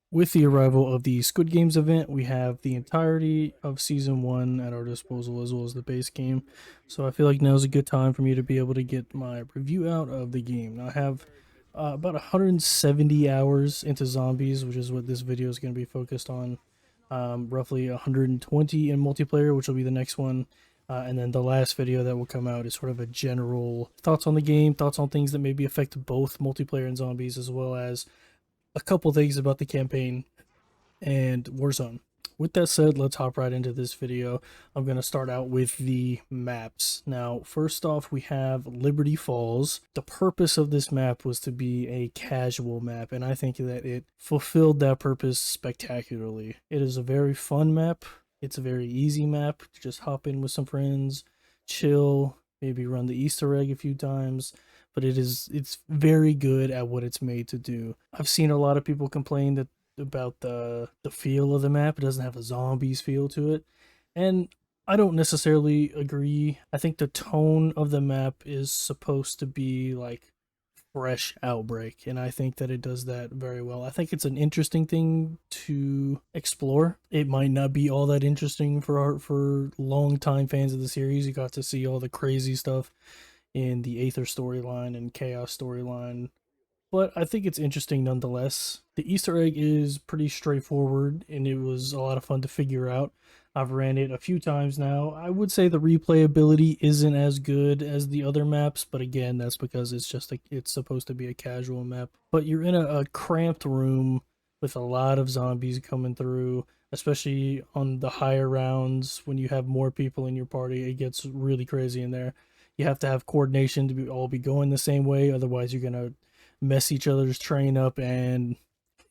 With the arrival of the Squid Games event, we have the entirety of Season 1 at our disposal as well as the base game. So I feel like now's a good time for me to be able to get my review out of the game. Now I have about 170 hours into Zombies, which is what this video is going to be focused on. Roughly 120 in multiplayer, which will be the next one. And then the last video that will come out is sort of a general thoughts on the game, thoughts on things that maybe affect both multiplayer and zombies, as well as a couple things about the campaign and Warzone. With that said, let's hop right into this video. I'm going to start out with the maps. Now, first off, we have Liberty Falls. The purpose of this map was to be a casual map, and I think that it fulfilled that purpose spectacularly. It is a very fun map. It's a very easy map. Just hop in with some friends, chill, maybe run the Easter egg a few times, but it's very good at what it's made to do. I've seen a lot of people complain that about the feel of the map. It doesn't have a zombies feel to it. And I don't necessarily agree. I think the tone of the map is supposed to be like fresh outbreak, and I think that it does that very well. I think it's an interesting thing to explore. It might not be all that interesting for long time fans of the series. You got to see all the crazy stuff in the Aether storyline and Chaos storyline, but I think it's interesting nonetheless. The Easter egg is pretty straightforward and it was a lot of fun to figure out. I've ran it a few times now. I would say the replayability isn't as good as the other maps, but again, that's because it's supposed to be a casual map. But you're in a cramped room with a lot of zombies coming through, especially on the higher rounds when you have more people in your party. It gets really crazy in there. You have to have coordination to all be going the same way, otherwise you're gonna mess each other's train up, and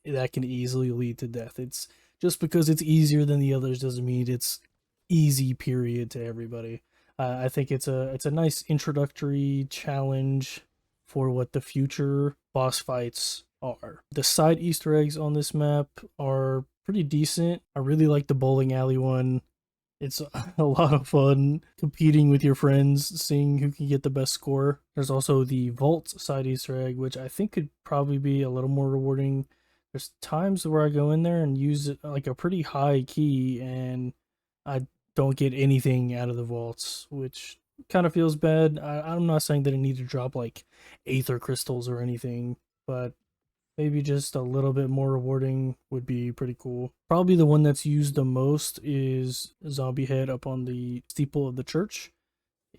that can easily lead to death. It's just because it's easier than the others doesn't mean it's easy period to everybody. I think it's a nice introductory challenge for what the future boss fights are. The side Easter eggs on this map are pretty decent. I really like the bowling alley one. It's a lot of fun competing with your friends, seeing who can get the best score. There's also the vault side Easter egg, which I think could probably be a little more rewarding. There's times where I go in there and use like a pretty high key, and I don't get anything out of the vaults, which kind of feels bad. I'm not saying that it needs to drop like aether crystals or anything, but maybe just a little bit more rewarding would be pretty cool. Probably the one that's used the most is Zombie Head up on the steeple of the church.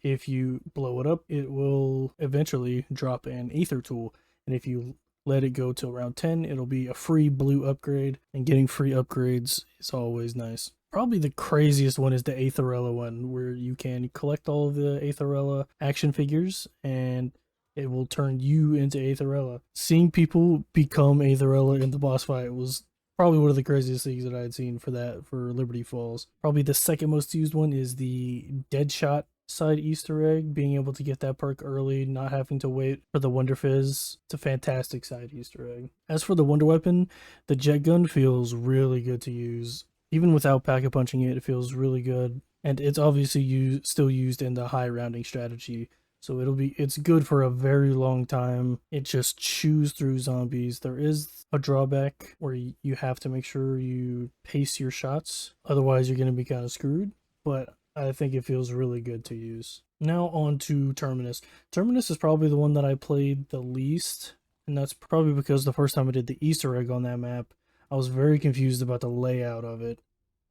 If you blow it up, it will eventually drop an Aether tool. And if you let it go till around 10, it'll be a free blue upgrade. And getting free upgrades is always nice. Probably the craziest one is the Aetherella one, where you can collect all of the Aetherella action figures and it will turn you into Aetherella. Seeing people become Aetherella in the boss fight was probably one of the craziest things that I had seen for Liberty Falls. Probably the second most used one is the Deadshot side Easter egg, being able to get that perk early, not having to wait for the Wonder Fizz. It's a fantastic side Easter egg. As for the Wonder Weapon, the Jet Gun feels really good to use. Even without packet punching it, it feels really good. And it's obviously still used in the high rounding strategy, so it's good for a very long time. It just chews through zombies. There is a drawback where you have to make sure you pace your shots, otherwise you're going to be kind of screwed, but I think it feels really good to use. Now on to Terminus. Terminus is probably the one that I played the least, and that's probably because the first time I did the Easter egg on that map, I was very confused about the layout of it.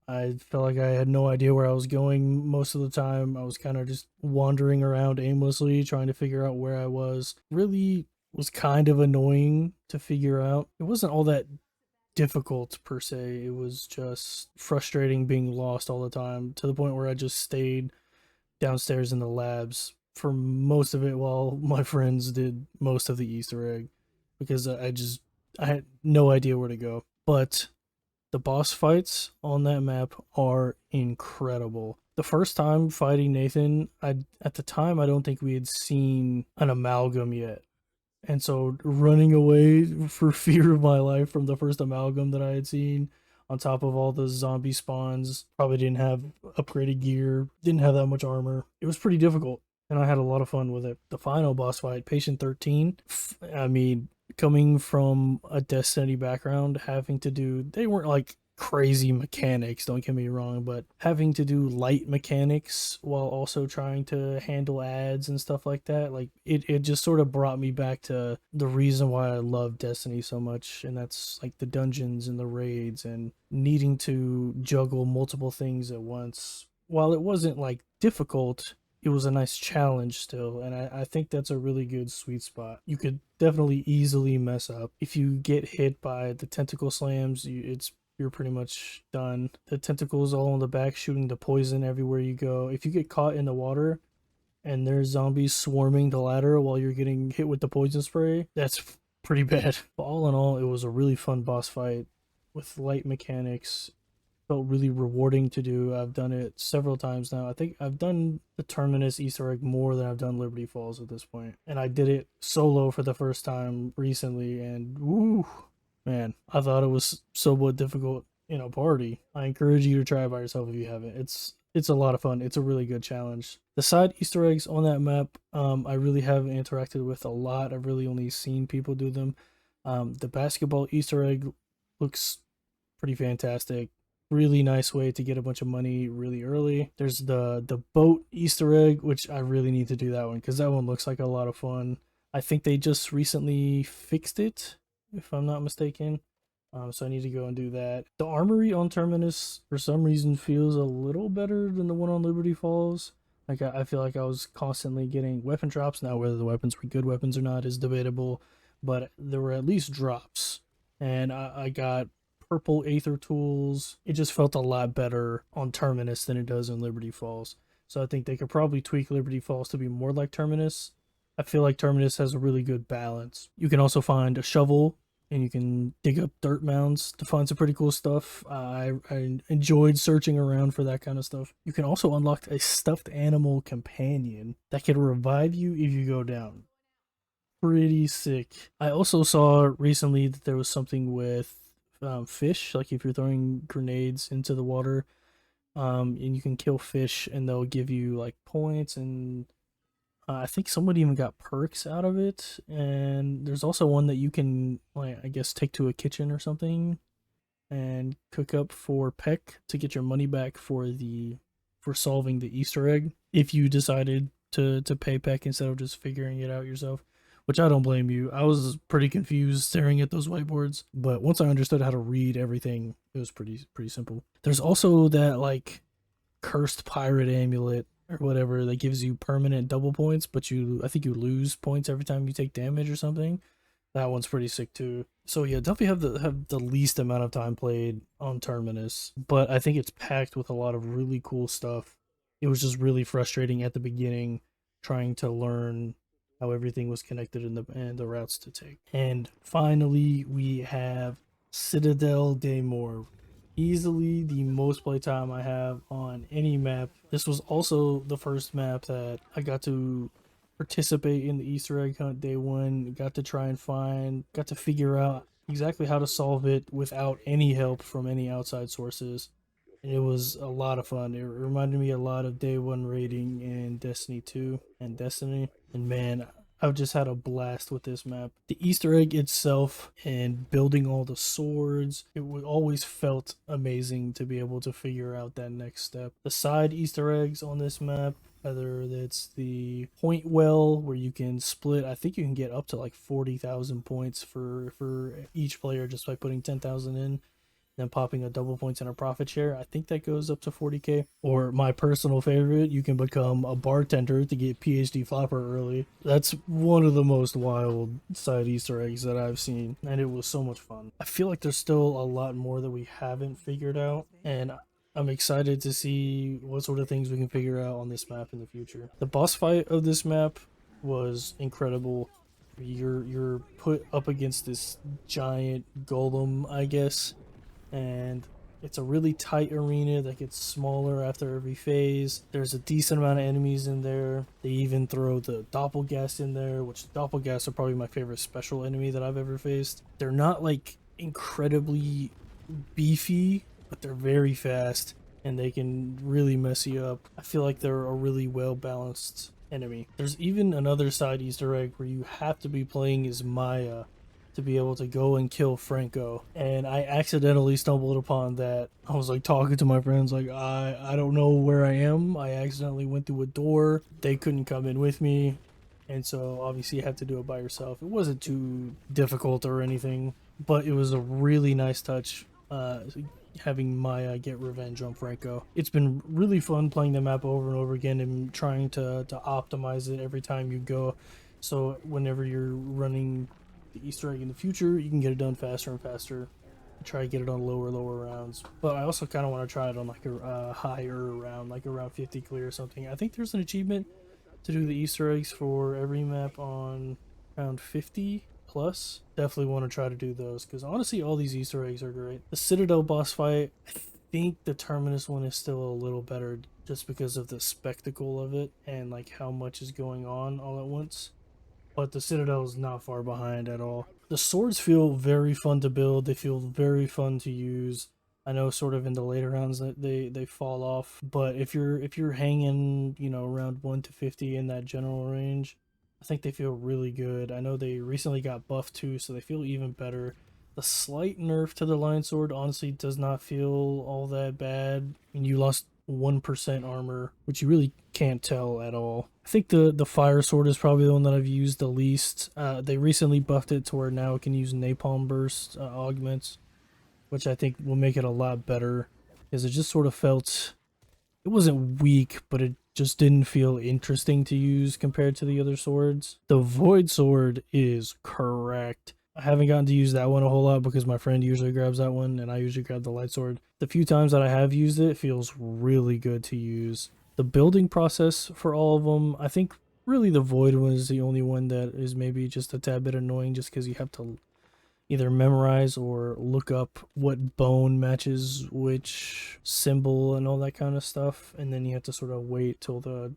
I felt like I had no idea where I was going most of the time. I was kind of just wandering around aimlessly, trying to figure out where I was. Really was kind of annoying to figure out. It wasn't all that difficult per se. It was just frustrating being lost all the time, to the point where I just stayed downstairs in the labs for most of it while my friends did most of the Easter egg, because I had no idea where to go. But the boss fights on that map are incredible. The first time fighting Nathan, at the time I don't think we had seen an amalgam yet. And so running away for fear of my life from the first amalgam that I had seen, on top of all the zombie spawns, probably didn't have upgraded gear, didn't have that much armor. It was pretty difficult, and I had a lot of fun with it. The final boss fight, Patient 13, I mean, coming from a Destiny background, having to do, they weren't like crazy mechanics, don't get me wrong, but having to do light mechanics while also trying to handle ads and stuff like that, like it just sort of brought me back to the reason why I love Destiny so much, and that's like the dungeons and the raids and needing to juggle multiple things at once. While it wasn't like difficult, it was a nice challenge still, and I think that's a really good sweet spot. You could definitely easily mess up if you get hit by the tentacle slams. You're pretty much done. The tentacles all in the back shooting the poison everywhere you go. If you get caught in the water and there's zombies swarming the ladder while you're getting hit with the poison spray, that's pretty bad. But all in all, it was a really fun boss fight with light mechanics. Felt really rewarding to do. I've done it several times now. I think I've done the Terminus Easter egg more than I've done Liberty Falls at this point. And I did it solo for the first time recently, and woo, man, I thought it was somewhat difficult in a party. I encourage you to try it by yourself if you haven't. It's a lot of fun. It's a really good challenge. The side Easter eggs on that map, I really haven't interacted with a lot. I've really only seen people do them. The basketball Easter egg looks pretty fantastic. Really nice way to get a bunch of money really early. There's the boat Easter egg, which I really need to do that one because that one looks like a lot of fun. I think they just recently fixed it, if I'm not mistaken. So I need to go and do that. The armory on Terminus, for some reason, feels a little better than the one on Liberty Falls. Like I feel like I was constantly getting weapon drops. Now whether the weapons were good weapons or not is debatable, but there were at least drops, and I got purple Aether tools. It just felt a lot better on Terminus than it does in Liberty Falls. So I think they could probably tweak Liberty Falls to be more like Terminus. I feel like Terminus has a really good balance. You can also find a shovel and you can dig up dirt mounds to find some pretty cool stuff. I enjoyed searching around for that kind of stuff. You can also unlock a stuffed animal companion that can revive you if you go down. Pretty sick. I also saw recently that there was something with fish, like if you're throwing grenades into the water, and you can kill fish and they'll give you like points, and I think somebody even got perks out of it. And there's also one that you can, like, I guess take to a kitchen or something and cook up for Peck to get your money back for solving the Easter egg if you decided to pay Peck instead of just figuring it out yourself, which I don't blame you. I was pretty confused staring at those whiteboards, but once I understood how to read everything, it was pretty simple. There's also that like cursed pirate amulet or whatever that gives you permanent double points, but I think you lose points every time you take damage or something. That one's pretty sick too. So yeah, definitely have the least amount of time played on Terminus, but I think it's packed with a lot of really cool stuff. It was just really frustrating at the beginning trying to learn how everything was connected and the routes to take. And finally, we have Citadelle Des Morts. Easily the most playtime I have on any map. This was also the first map that I got to participate in the Easter egg hunt day one. Got to figure out exactly how to solve it without any help from any outside sources. And it was a lot of fun. It reminded me a lot of day one raiding in Destiny 2 and Destiny. And man, I've just had a blast with this map. The Easter egg itself and building all the swords, always felt amazing to be able to figure out that next step. The side Easter eggs on this map, whether it's the point well where you can split, I think you can get up to like 40,000 points for each player just by putting 10,000 in, then popping a double points and a profit share. I think that goes up to 40k. Or my personal favorite, you can become a bartender to get PhD Flopper early. That's one of the most wild side Easter eggs that I've seen, and it was so much fun. I feel like there's still a lot more that we haven't figured out, and I'm excited to see what sort of things we can figure out on this map in the future. The boss fight of this map was incredible. You're put up against this giant golem, I guess, and it's a really tight arena that gets smaller after every phase. There's a decent amount of enemies in there. They even throw the Doppelgast in there, which Doppelgast are probably my favorite special enemy that I've ever faced. They're not like incredibly beefy, but they're very fast and they can really mess you up. I feel like they're a really well balanced enemy. There's even another side Easter egg where you have to be playing as Maya to be able to go and kill Franco. And I accidentally stumbled upon that. I was like talking to my friends like I don't know where I am. I accidentally went through a door. They couldn't come in with me. And so obviously you have to do it by yourself. It wasn't too difficult or anything, but it was a really nice touch having Maya get revenge on Franco. It's been really fun playing the map over and over again and trying to optimize it every time you go. So whenever you're running the Easter egg in the future, you can get it done faster and faster. Try to get it on lower rounds. But I also kind of want to try it on like a higher round, like around 50 clear or something. I think there's an achievement to do the Easter eggs for every map on around 50 plus. Definitely want to try to do those because honestly all these Easter eggs are great. The Citadel boss fight, I think the Terminus one is still a little better just because of the spectacle of it and like how much is going on all at once. But the Citadel is not far behind at all. The swords feel very fun to build. They feel very fun to use. I know sort of in the later rounds that they fall off, but if you're hanging, you know, around 1 to 50 in that general range, I think they feel really good. I know they recently got buffed too, so they feel even better. The slight nerf to the line sword honestly does not feel all that bad. I mean, you lost 1% armor, which you really can't tell at all. I think the fire sword is probably the one that I've used the least. They recently buffed it to where now it can use napalm burst augments, which I think will make it a lot better because it just sort of felt, it wasn't weak, but it just didn't feel interesting to use compared to the other swords. The void sword is correct. I haven't gotten to use that one a whole lot because my friend usually grabs that one and I usually grab the light sword. The few times that I have used it, it feels really good to use. The building process for all of them, I think really the void one is the only one that is maybe just a tad bit annoying just because you have to either memorize or look up what bone matches which symbol and all that kind of stuff, and then you have to sort of wait till the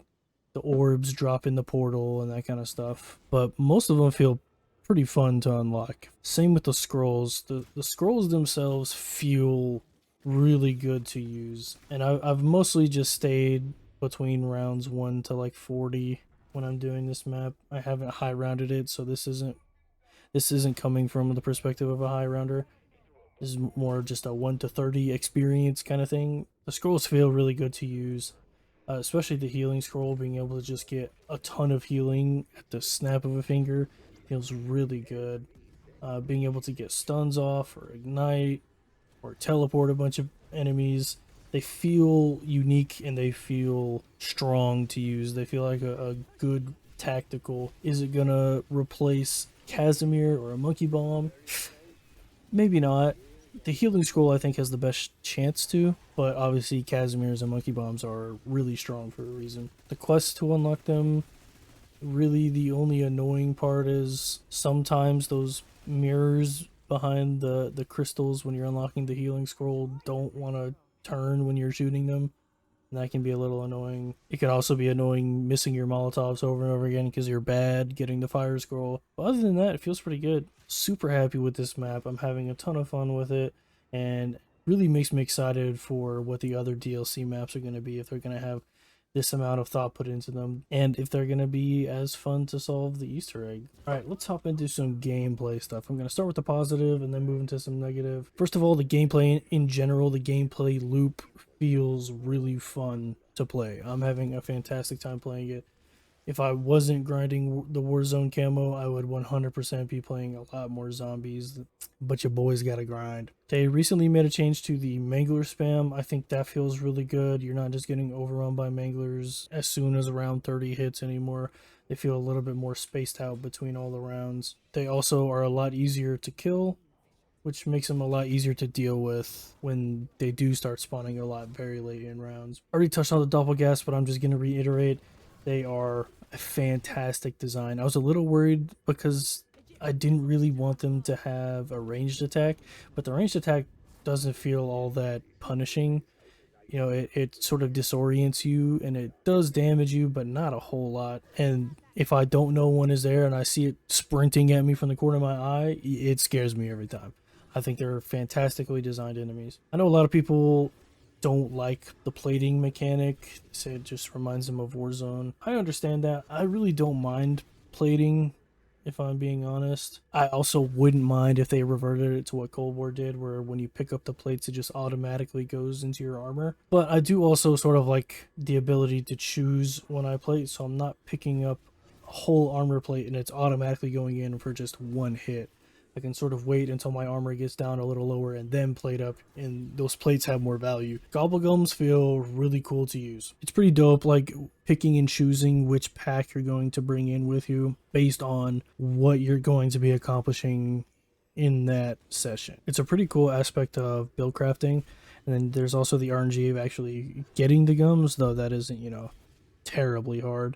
orbs drop in the portal and that kind of stuff. But most of them feel pretty fun to unlock. Same with the scrolls. The scrolls themselves feel really good to use, and I've mostly just stayed between rounds 1 to like 40 when I'm doing this map. I haven't high rounded it, so this isn't coming from the perspective of a high rounder. This is more just a 1 to 30 experience kind of thing. The scrolls feel really good to use, especially the healing scroll. Being able to just get a ton of healing at the snap of a finger feels really good. Being able to get stuns off or ignite or teleport a bunch of enemies, they feel unique and they feel strong to use. They feel like a good tactical. Is it gonna replace Casimir or a monkey bomb? Maybe not. The healing scroll I think has the best chance to, but obviously Casimirs and monkey bombs are really strong for a reason. The quest to unlock them, really the only annoying part is sometimes those mirrors behind the crystals when you're unlocking the healing scroll don't want to turn when you're shooting them. And that can be a little annoying. It can also be annoying missing your Molotovs over and over again because you're bad getting the fire scroll. But other than that, it feels pretty good. Super happy with this map. I'm having a ton of fun with it, and really makes me excited for what the other DLC maps are going to be, if they're going to have this amount of thought put into them, and if they're going to be as fun to solve the Easter egg. Alright, let's hop into some gameplay stuff. I'm going to start with the positive and then move into some negative. First of all, the gameplay in general, the gameplay loop feels really fun to play. I'm having a fantastic time playing it. If I wasn't grinding the Warzone camo, I would 100% be playing a lot more zombies, but your boys gotta grind. They recently made a change to the mangler spam. I think that feels really good. You're not just getting overrun by manglers as soon as around 30 hits anymore. They feel a little bit more spaced out between all the rounds. They also are a lot easier to kill, which makes them a lot easier to deal with when they do start spawning a lot very late in rounds. I already touched on the doppelgas, but I'm just going to reiterate, they are a fantastic design. I was a little worried because I didn't really want them to have a ranged attack, but the ranged attack doesn't feel all that punishing. You know, it sort of disorients you and it does damage you, but not a whole lot. And if I don't know one is there and I see it sprinting at me from the corner of my eye, it scares me every time. I think they're fantastically designed enemies. I know a lot of people don't like the plating mechanic. They say it just reminds them of Warzone. I understand that. I really don't mind plating if I'm being honest. I also wouldn't mind if they reverted it to what Cold War did, where when you pick up the plates, it just automatically goes into your armor. But I do also sort of like the ability to choose when I plate, so I'm not picking up a whole armor plate and it's automatically going in for just one hit. I can sort of wait until my armor gets down a little lower and then plate up, and those plates have more value. Gobblegums feel really cool to use. It's pretty dope, like picking and choosing which pack you're going to bring in with you based on what you're going to be accomplishing in that session. It's a pretty cool aspect of build crafting. And then there's also the RNG of actually getting the gums, though that isn't, terribly hard.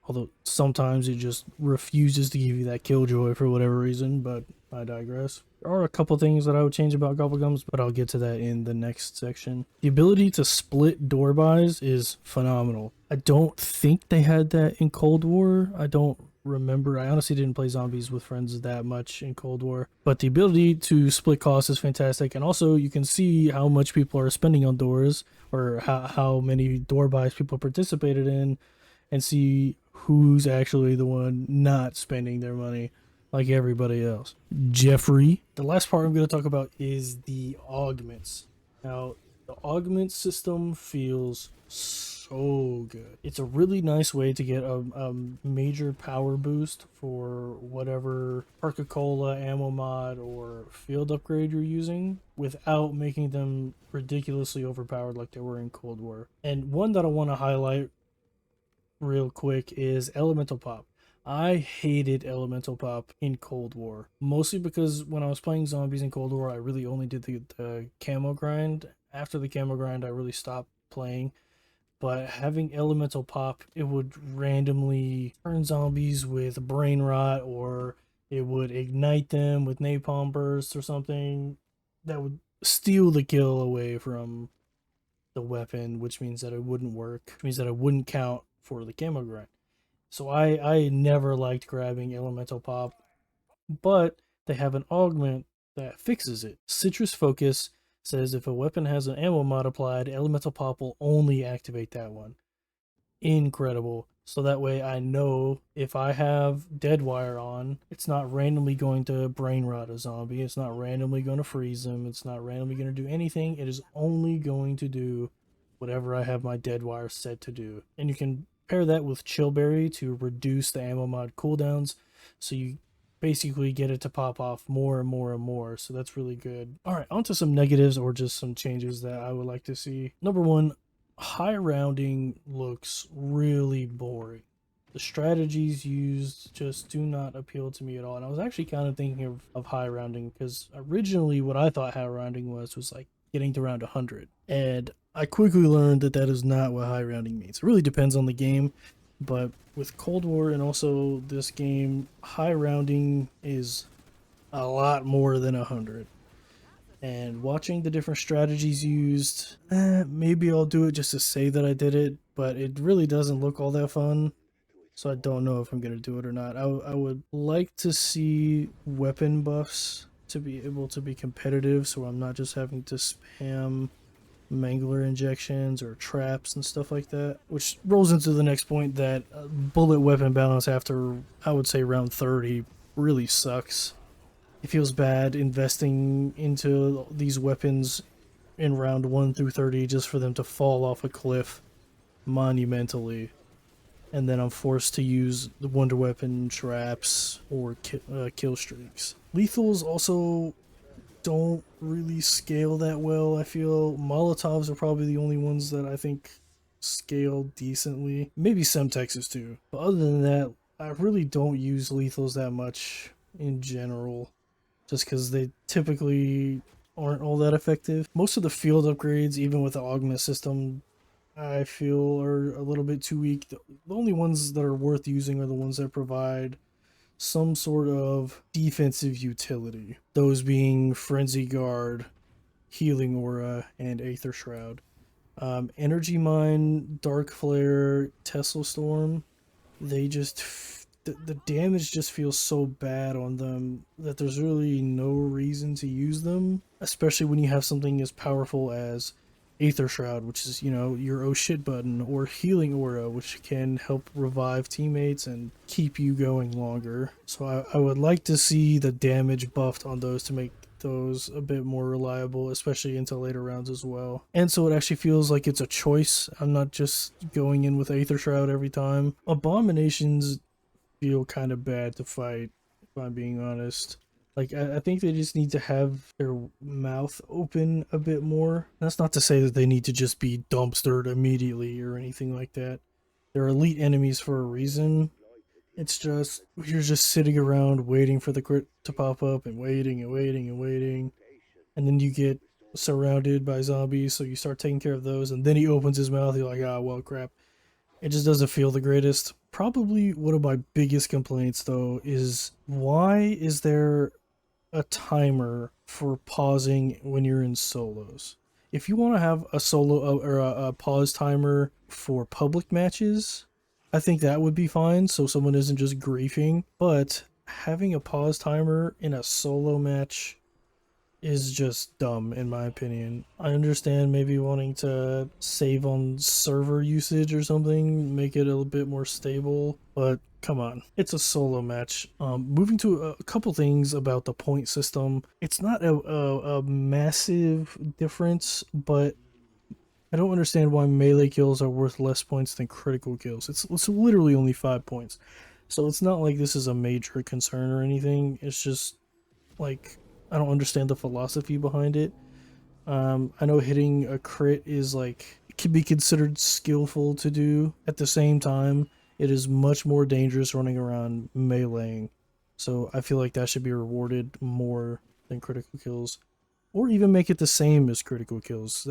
Although sometimes it just refuses to give you that killjoy for whatever reason, but I digress. There are a couple things that I would change about Gobblegums, but I'll get to that in the next section. The ability to split door buys is phenomenal. I don't think they had that in Cold War. I don't remember. I honestly didn't play zombies with friends that much in Cold War, but the ability to split costs is fantastic. And also you can see how much people are spending on doors, or how many door buys people participated in, and see who's actually the one not spending their money like everybody else. Jeffrey. The last part I'm going to talk about is the augments. Now, the augment system feels so good. It's a really nice way to get a major power boost for whatever Coca-Cola, ammo mod, or field upgrade you're using without making them ridiculously overpowered like they were in Cold War. And one that I want to highlight real quick is Elemental Pop. I hated Elemental Pop in Cold War, mostly because when I was playing zombies in Cold War, I really only did the camo grind. After the camo grind, I really stopped playing. But having Elemental Pop, it would randomly turn zombies with brain rot, or it would ignite them with napalm bursts or something that would steal the kill away from the weapon, which means that it wouldn't work, which means that it wouldn't count for the camo grind. So I never liked grabbing Elemental Pop, but they have an augment that fixes it. Citrus Focus says if a weapon has an ammo mod applied, Elemental Pop will only activate that one. Incredible. So that way I know if I have Deadwire on, it's not randomly going to brain rot a zombie. It's not randomly going to freeze him. It's not randomly going to do anything. It is only going to do whatever I have my Deadwire set to do. And you can pair that with Chillberry to reduce the ammo mod cooldowns. So you basically get it to pop off more and more and more. So that's really good. All right, on to some negatives or just some changes that I would like to see. Number one, high rounding looks really boring. The strategies used just do not appeal to me at all. And I was actually kind of thinking of high rounding, because originally what I thought high rounding was like getting to round 100. And I quickly learned that that is not what high rounding means. It really depends on the game. But with Cold War and also this game, high rounding is a lot more than 100. And watching the different strategies used, maybe I'll do it just to say that I did it, but it really doesn't look all that fun. So I don't know if I'm going to do it or not. I would like to see weapon buffs to be able to be competitive, so I'm not just having to spam mangler injections or traps and stuff like that. Which rolls into the next point, that bullet weapon balance after, I would say, round 30 really sucks. It feels bad investing into these weapons in round 1 through 30 just for them to fall off a cliff monumentally. And then I'm forced to use the wonder weapon traps or kill streaks. Lethals also don't really scale that well. I feel Molotovs are probably the only ones that I think scale decently. Maybe Semtexes too. But other than that, I really don't use lethals that much in general, just because they typically aren't all that effective. Most of the field upgrades, even with the augment system, I feel are a little bit too weak. The only ones that are worth using are the ones that provide some sort of defensive utility. Those being Frenzy Guard, Healing Aura, and Aether Shroud. Energy Mine, Dark Flare, Tesla Storm, they just the damage just feels so bad on them that there's really no reason to use them, especially when you have something as powerful as Aether Shroud, which is, your oh shit button, or Healing Aura, which can help revive teammates and keep you going longer. So I would like to see the damage buffed on those to make those a bit more reliable, especially into later rounds as well. And so it actually feels like it's a choice. I'm not just going in with Aether Shroud every time. Abominations feel kind of bad to fight, if I'm being honest. Like, I think they just need to have their mouth open a bit more. That's not to say that they need to just be dumpstered immediately or anything like that. They're elite enemies for a reason. It's just, you're just sitting around waiting for the crit to pop up and waiting and waiting and waiting. And then you get surrounded by zombies, so you start taking care of those. And then he opens his mouth, you're like, ah, well, crap. It just doesn't feel the greatest. Probably one of my biggest complaints, though, is why is there a timer for pausing when you're in solos? If you want to have a solo or a pause timer for public matches, I think that would be fine so someone isn't just griefing. But having a pause timer in a solo match is just dumb in my opinion. I understand maybe wanting to save on server usage or something, make it a little bit more stable, but come on, it's a solo match. Moving to a couple things about the point system, it's not a massive difference, but I don't understand why melee kills are worth less points than critical kills. It's literally only 5 points. So it's not like this is a major concern or anything. It's just like I don't understand the philosophy behind it. I know hitting a crit is like it can be considered skillful to do. At the same time, it is much more dangerous running around meleeing. So I feel like that should be rewarded more than critical kills, or even make it the same as critical kills.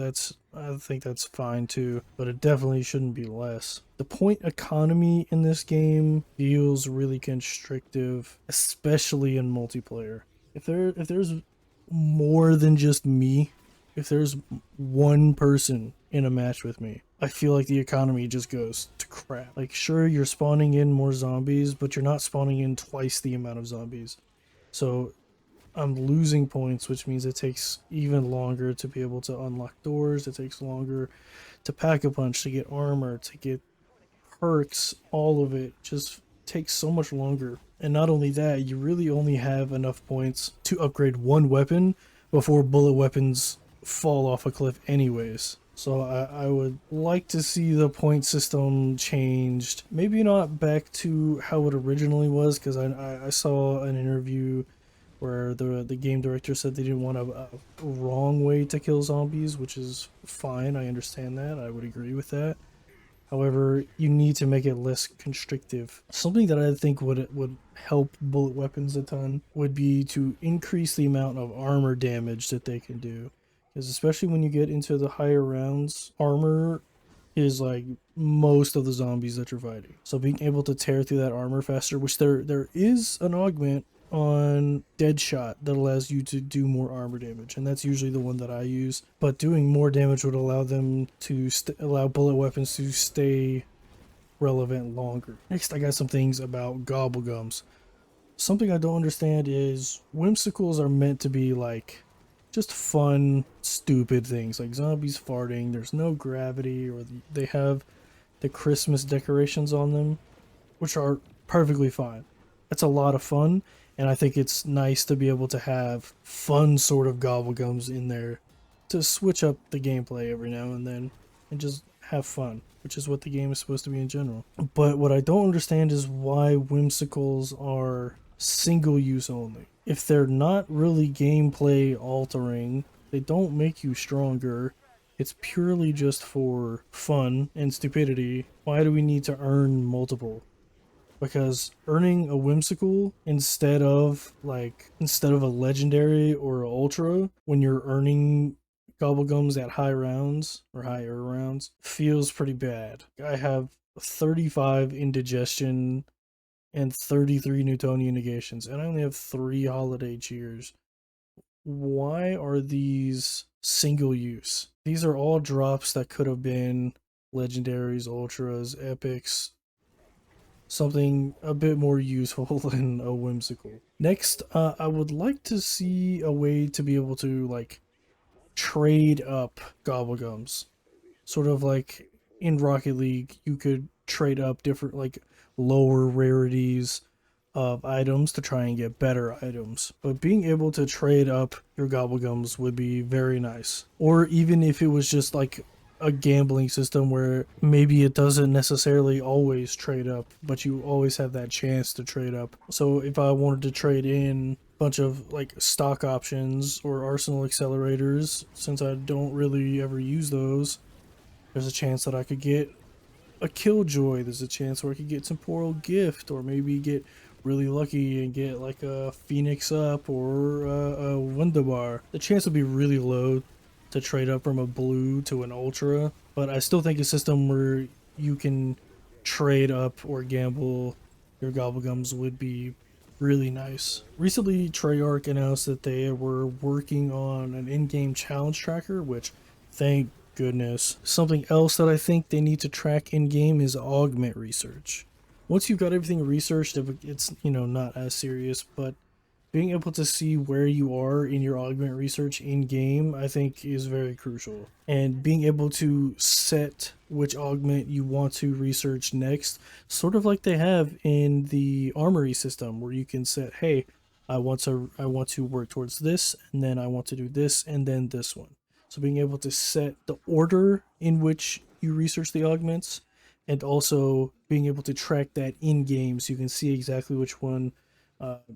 I think that's fine too, but it definitely shouldn't be less. The point economy in this game feels really constrictive, especially in multiplayer. If there's more than just me, if there's one person in a match with me, I feel like the economy just goes to crap. Like, sure, you're spawning in more zombies, but you're not spawning in twice the amount of zombies. So I'm losing points, which means it takes even longer to be able to unlock doors. It takes longer to pack a punch, to get armor, to get perks. All of it just takes so much longer. And not only that, you really only have enough points to upgrade one weapon before bullet weapons fall off a cliff anyways. So I would like to see the point system changed. Maybe not back to how it originally was, because I saw an interview where the game director said they didn't want a wrong way to kill zombies, which is fine. I understand that. I would agree with that. However, you need to make it less constrictive. Something that I think would help bullet weapons a ton would be to increase the amount of armor damage that they can do. Because especially when you get into the higher rounds, armor is like most of the zombies that you're fighting. So being able to tear through that armor faster, which there is an augment on Deadshot that allows you to do more armor damage, and that's usually the one that I use. But doing more damage would allow them to allow bullet weapons to stay relevant longer. Next, I got some things about gobblegums. Something I don't understand is whimsicals are meant to be like just fun, stupid things like zombies farting. There's no gravity, or they have the Christmas decorations on them, which are perfectly fine. It's a lot of fun, and I think it's nice to be able to have fun sort of gobblegums in there to switch up the gameplay every now and then and just have fun, which is what the game is supposed to be in general. But what I don't understand is why whimsicals are single use only. If they're not really gameplay altering, they don't make you stronger, it's purely just for fun and stupidity, why do we need to earn multiple? Because earning a whimsical instead of a legendary or a ultra when you're earning gobblegums at high rounds or higher rounds feels pretty bad. I have 35 indigestion and 33 Newtonian negations, and I only have 3 holiday cheers. Why are these single use? These are all drops that could have been legendaries, ultras, epics, something a bit more useful than a whimsical. Next, I would like to see a way to be able to like trade up gobblegums, sort of like in Rocket League, you could trade up different like lower rarities of items to try and get better items. But being able to trade up your gobblegums would be very nice. Or even if it was just like a gambling system where maybe it doesn't necessarily always trade up, but you always have that chance to trade up. So if I wanted to trade in a bunch of like stock options or arsenal accelerators, since I don't really ever use those, there's a chance that I could get a killjoy. There's a chance where I could get temporal gift, or maybe get really lucky and get like a phoenix up or a wunderbar. The chance would be really low to trade up from a blue to an ultra, but I still think a system where you can trade up or gamble your gobblegums would be really nice. Recently, Treyarch announced that they were working on an in-game challenge tracker, which, thank goodness. Something else that I think they need to track in-game is augment research. Once you've got everything researched, it's, you know, not as serious, but being able to see where you are in your augment research in game, I think, is very crucial. And being able to set which augment you want to research next, sort of like they have in the armory system, where you can set, hey, I want to work towards this, and then I want to do this, and then this one. So being able to set the order in which you research the augments, and also being able to track that in game so you can see exactly which one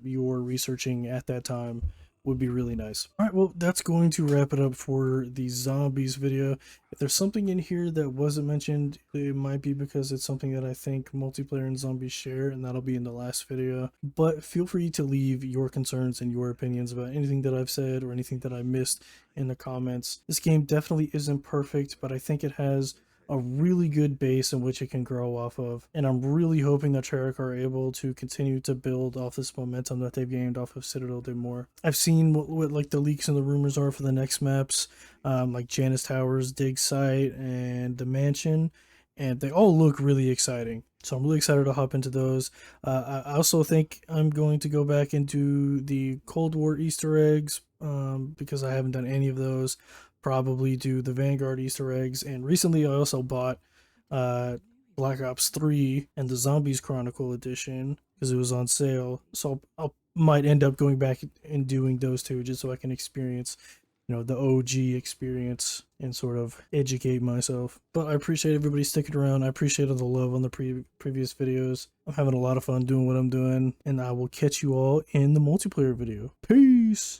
you're researching at that time would be really nice. All right, well, that's going to wrap it up for the zombies video. If there's something in here that wasn't mentioned, it might be because it's something that I think multiplayer and zombies share, and that'll be in the last video. But feel free to leave your concerns and your opinions about anything that I've said or anything that I missed in the comments. This game definitely isn't perfect, but I think it has a really good base in which it can grow off of, and I'm really hoping that Treyarch are able to continue to build off this momentum that they've gained off of Citadelle Des Morts. I've seen what like the leaks and the rumors are for the next maps, like Janus Towers, Dig Site, and the Mansion, and they all look really exciting. So I'm really excited to hop into those. I also think I'm going to go back into the Cold War Easter eggs because I haven't done any of those. Probably do the Vanguard Easter eggs, and recently I also bought Black Ops 3 and the Zombies Chronicle edition because it was on sale. So I might end up going back and doing those two just so I can experience, you know, the OG experience and sort of educate myself. But I appreciate everybody sticking around. I appreciate all the love on the previous videos. I'm having a lot of fun doing what I'm doing, and I will catch you all in the multiplayer video. Peace!